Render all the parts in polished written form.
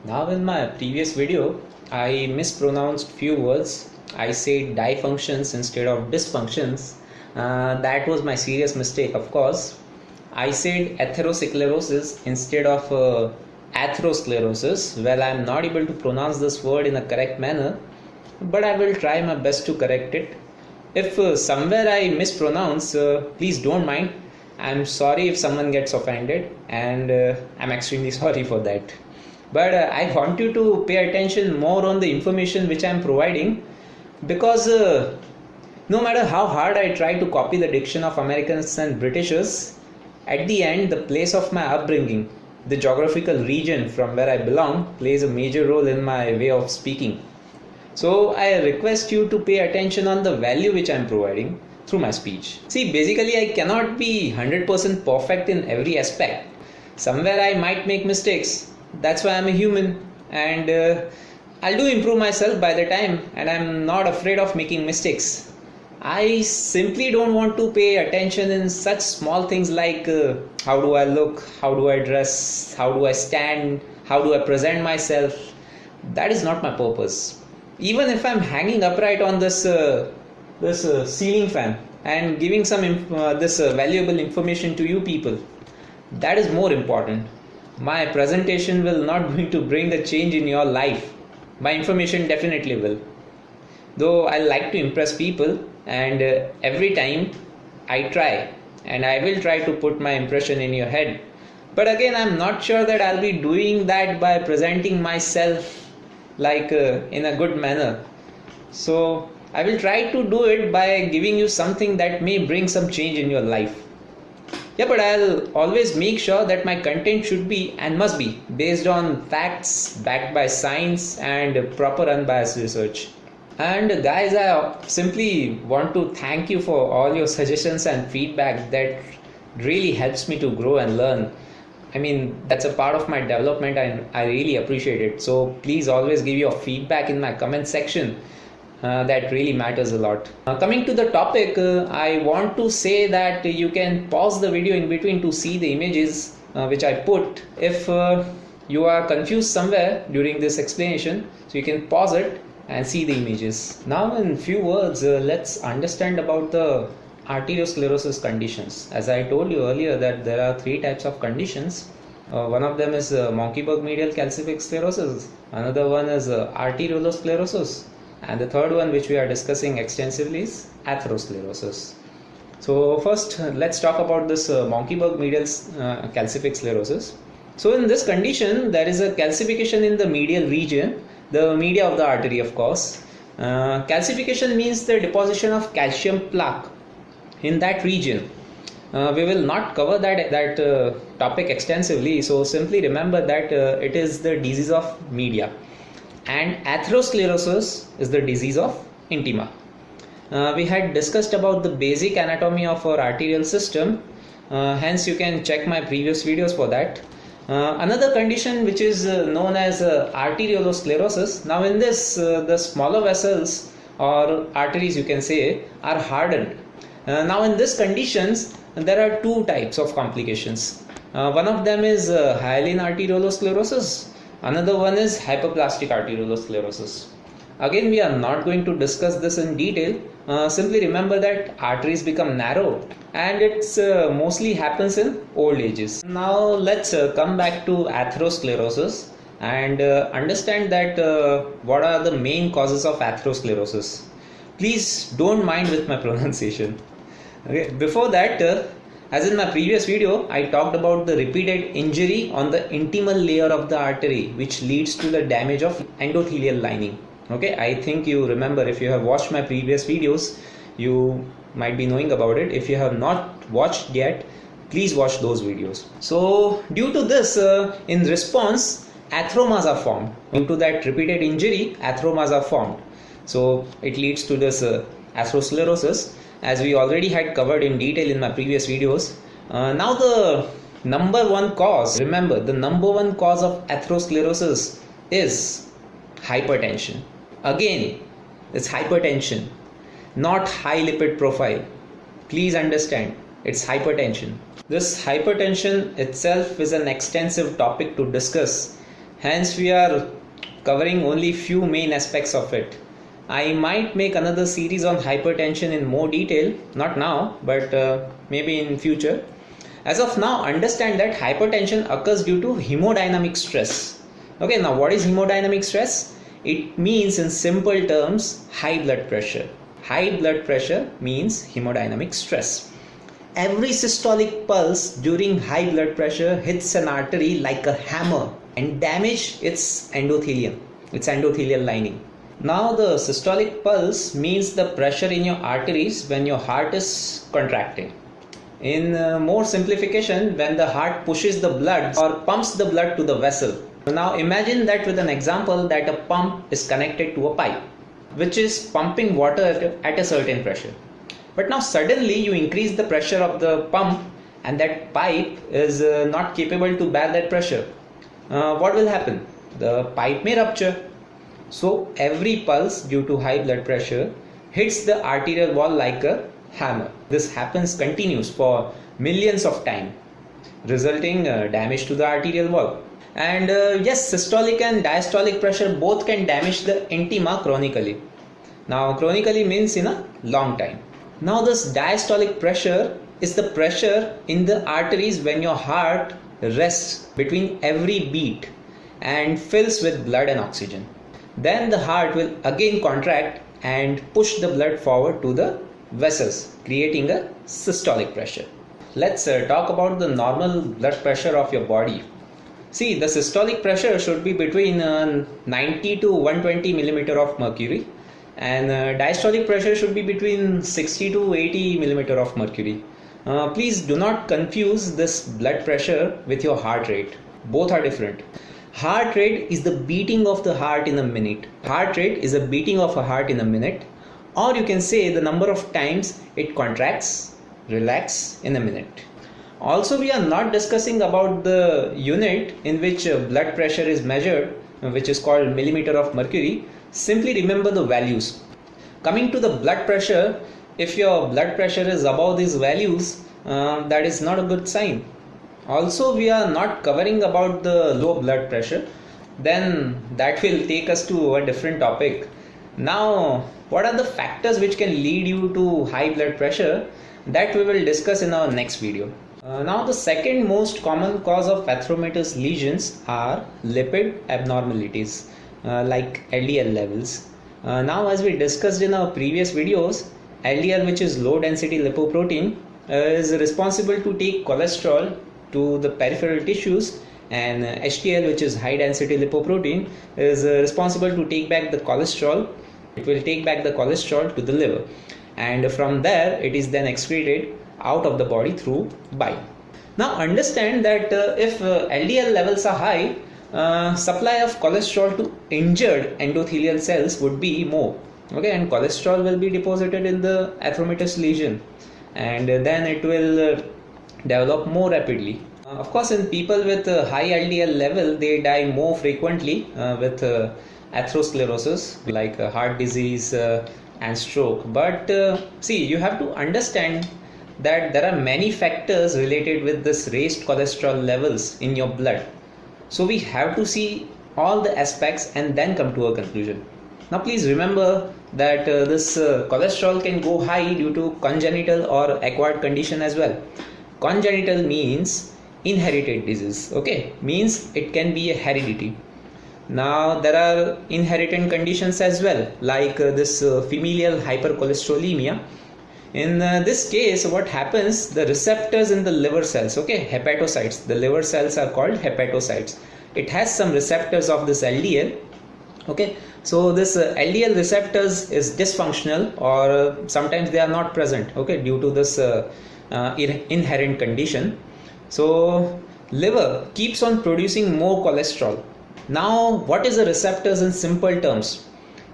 Now in my previous video, I mispronounced few words. I said difunctions instead of dysfunctions. That was my serious mistake, of course. I said atherosclerosis instead of atherosclerosis. Well, I am not able to pronounce this word in a correct manner, but I will try my best to correct it. If somewhere I mispronounce, please don't mind. I'm sorry if someone gets offended, and I'm extremely sorry for that. But I want you to pay attention more on the information which I'm providing, because no matter how hard I try to copy the diction of Americans and Britishers, at the end the place of my upbringing, the geographical region from where I belong, plays a major role in my way of speaking. So I request you to pay attention on the value which I am providing through my speech. See, basically I cannot be 100% perfect in every aspect. Somewhere I might make mistakes. That's why I'm a human, and I'll do improve myself by the time, and I'm not afraid of making mistakes. I simply don't want to pay attention in such small things like how do I look, how do I dress, how do I stand, how do I present myself. That is not my purpose. Even if I'm hanging upright on this ceiling fan and giving some valuable information to you people, that is more important. My presentation will not going to bring a change in your life. My information definitely will. Though I like to impress people, and every time I try, and I will try to put my impression in your head. But again, I'm not sure that I'll be doing that by presenting myself like in a good manner. So I will try to do it by giving you something that may bring some change in your life. Yeah, but I'll always make sure that my content should be and must be based on facts, backed by science and proper unbiased research. And guys, I simply want to thank you for all your suggestions and feedback. That really helps me to grow and learn. I mean, that's a part of my development, and I really appreciate it. So please always give your feedback in my comment section. That really matters a lot. Coming to the topic, I want to say that you can pause the video in between to see the images which I put. If you are confused somewhere during this explanation, so you can pause it and see the images. Now in few words, let's understand about the arteriosclerosis conditions. As I told you earlier that there are three types of conditions. One of them is Monkeyberg medial calcific sclerosis. Another one is arteriolosclerosis. And the third one, which we are discussing extensively, is atherosclerosis. So first, let's talk about this Monkeyberg medial calcific sclerosis. So in this condition, there is a calcification in the medial region, the media of the artery, of course. Calcification means the deposition of calcium plaque in that region. We will not cover that topic extensively, so simply remember that it is the disease of media. And atherosclerosis is the disease of intima. We had discussed about the basic anatomy of our arterial system, hence you can check my previous videos for that. Another condition which is known as arteriolosclerosis. Now in this, the smaller vessels or arteries, you can say, are hardened. Now in this conditions, there are two types of complications. One of them is hyaline arteriolosclerosis. Another one is hyperplastic arteriolosclerosis. Again, we are not going to discuss this in detail. Simply remember that arteries become narrow, and it's mostly happens in old ages. Now let's come back to atherosclerosis and understand that what are the main causes of atherosclerosis. Please don't mind with my pronunciation. Okay. Before that, as in my previous video, I talked about the repeated injury on the intimal layer of the artery, which leads to the damage of endothelial lining. Okay, I think you remember. If you have watched my previous videos, you might be knowing about it. If you have not watched yet, please watch those videos. So due to this, in response, atheromas are formed. Due to that repeated injury, atheromas are formed. So it leads to this atherosclerosis, as we already had covered in detail in my previous videos. Now the number one cause, remember, the number one cause of atherosclerosis is hypertension. Again, it's hypertension, not high lipid profile. Please understand, it's hypertension. This hypertension itself is an extensive topic to discuss. Hence we are covering only few main aspects of it. I might make another series on hypertension in more detail, not now, but maybe in future. As of now, understand that hypertension occurs due to hemodynamic stress. Okay, now what is hemodynamic stress? It means in simple terms, high blood pressure. High blood pressure means hemodynamic stress. Every systolic pulse during high blood pressure hits an artery like a hammer and damage its endothelium, its endothelial lining. Now the systolic pulse means the pressure in your arteries when your heart is contracting. In more simplification, when the heart pushes the blood or pumps the blood to the vessel. Now imagine that with an example that a pump is connected to a pipe which is pumping water at a certain pressure. But now suddenly you increase the pressure of the pump and that pipe is not capable to bear that pressure. What will happen? The pipe may rupture. So every pulse due to high blood pressure hits the arterial wall like a hammer. This happens continuous for millions of times, resulting damage to the arterial wall. And yes, systolic and diastolic pressure both can damage the intima chronically. Now chronically means in a long time. Now this diastolic pressure is the pressure in the arteries when your heart rests between every beat and fills with blood and oxygen. Then the heart will again contract and push the blood forward to the vessels, creating a systolic pressure. Let's talk about the normal blood pressure of your body. See, the systolic pressure should be between 90 to 120 millimeter of mercury, and diastolic pressure should be between 60 to 80 millimeter of mercury. Please do not confuse this blood pressure with your heart rate. Both are different. Heart rate is the beating of the heart in a minute. Heart rate is a beating of a heart in a minute, or you can say the number of times it contracts, relax in a minute. Also, we are not discussing about the unit in which blood pressure is measured, which is called millimeter of mercury. Simply remember the values. Coming to the blood pressure, if your blood pressure is above these values, that is not a good sign. Also, we are not covering about the low blood pressure, then that will take us to a different topic. Now, what are the factors which can lead you to high blood pressure? That we will discuss in our next video. Now, the second most common cause of atheromatous lesions are lipid abnormalities like LDL levels. Now, as we discussed in our previous videos, LDL, which is low density lipoprotein, is responsible to take cholesterol to the peripheral tissues, and HDL, which is high density lipoprotein, is responsible to take back the cholesterol. It will take back the cholesterol to the liver, and from there it is then excreted out of the body through bile. Now understand that if LDL levels are high, supply of cholesterol to injured endothelial cells would be more. Okay, and cholesterol will be deposited in the atheromatous lesion, and then it will develop more rapidly. Of course, in people with high LDL level, they die more frequently with atherosclerosis like heart disease and stroke. But see, you have to understand that there are many factors related with this raised cholesterol levels in your blood. So we have to see all the aspects and then come to a conclusion. Now please remember that this cholesterol can go high due to congenital or acquired condition as well. Congenital means inherited disease, okay, means it can be a heredity. Now there are inherited conditions as well, like this familial hypercholesterolemia. In this case, what happens, the receptors in the liver cells, okay, hepatocytes, the liver cells are called hepatocytes. It has some receptors of this LDL, okay. So this LDL receptors is dysfunctional, or sometimes they are not present, okay, due to this inherent condition. So liver keeps on producing more cholesterol. Now what is the receptors in simple terms?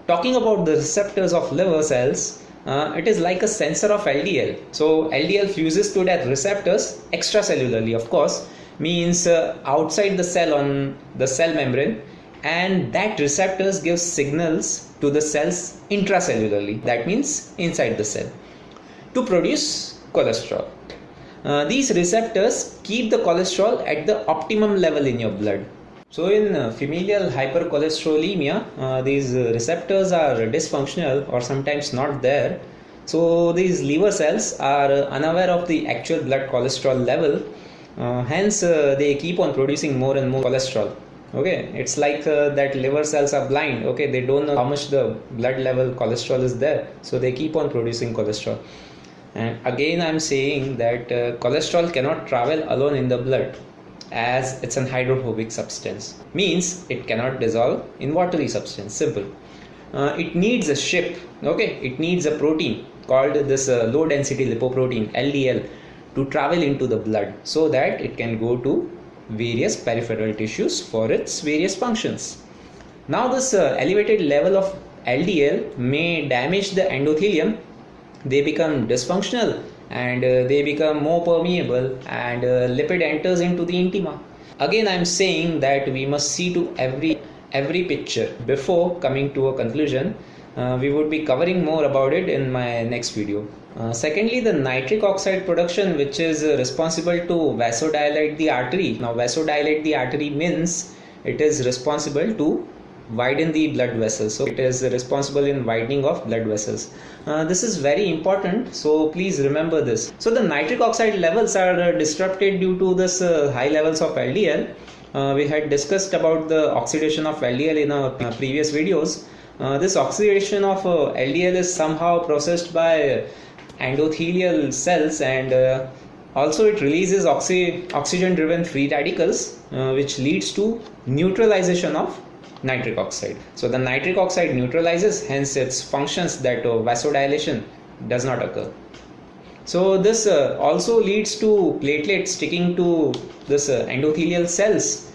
Talking about the receptors of liver cells, it is like a sensor of LDL. So LDL fuses to that receptors extracellularly, of course, means outside the cell on the cell membrane, and that receptors gives signals to the cells intracellularly, that means inside the cell, to produce cholesterol. These receptors keep the cholesterol at the optimum level in your blood. So in familial hypercholesterolemia, these receptors are dysfunctional or sometimes not there. So these liver cells are unaware of the actual blood cholesterol level. Hence, they keep on producing more and more cholesterol. Okay, it's like that liver cells are blind. Okay, they don't know how much the blood level cholesterol is there, so they keep on producing cholesterol. And again, I'm saying that cholesterol cannot travel alone in the blood, as it's an hydrophobic substance, means it cannot dissolve in watery substance. Simple. It needs a ship. Okay, it needs a protein called this low density lipoprotein, LDL, to travel into the blood so that it can go to various peripheral tissues for its various functions. Now this elevated level of LDL may damage the endothelium. They become dysfunctional and they become more permeable, and lipid enters into the intima. Again, I'm saying that we must see to every picture before coming to a conclusion. We would be covering more about it in my next video. Secondly, the nitric oxide production, which is responsible to vasodilate the artery. Now, vasodilate the artery means it is responsible to widen the blood vessels. So it is responsible in widening of blood vessels. This is very important, so please remember this. So the nitric oxide levels are disrupted due to this high levels of LDL. We had discussed about the oxidation of LDL in our previous videos. This oxidation of LDL is somehow processed by endothelial cells, and also it releases oxygen driven free radicals, which leads to neutralization of nitric oxide. So the nitric oxide neutralizes, hence its functions that vasodilation does not occur. So this also leads to platelets sticking to this endothelial cells,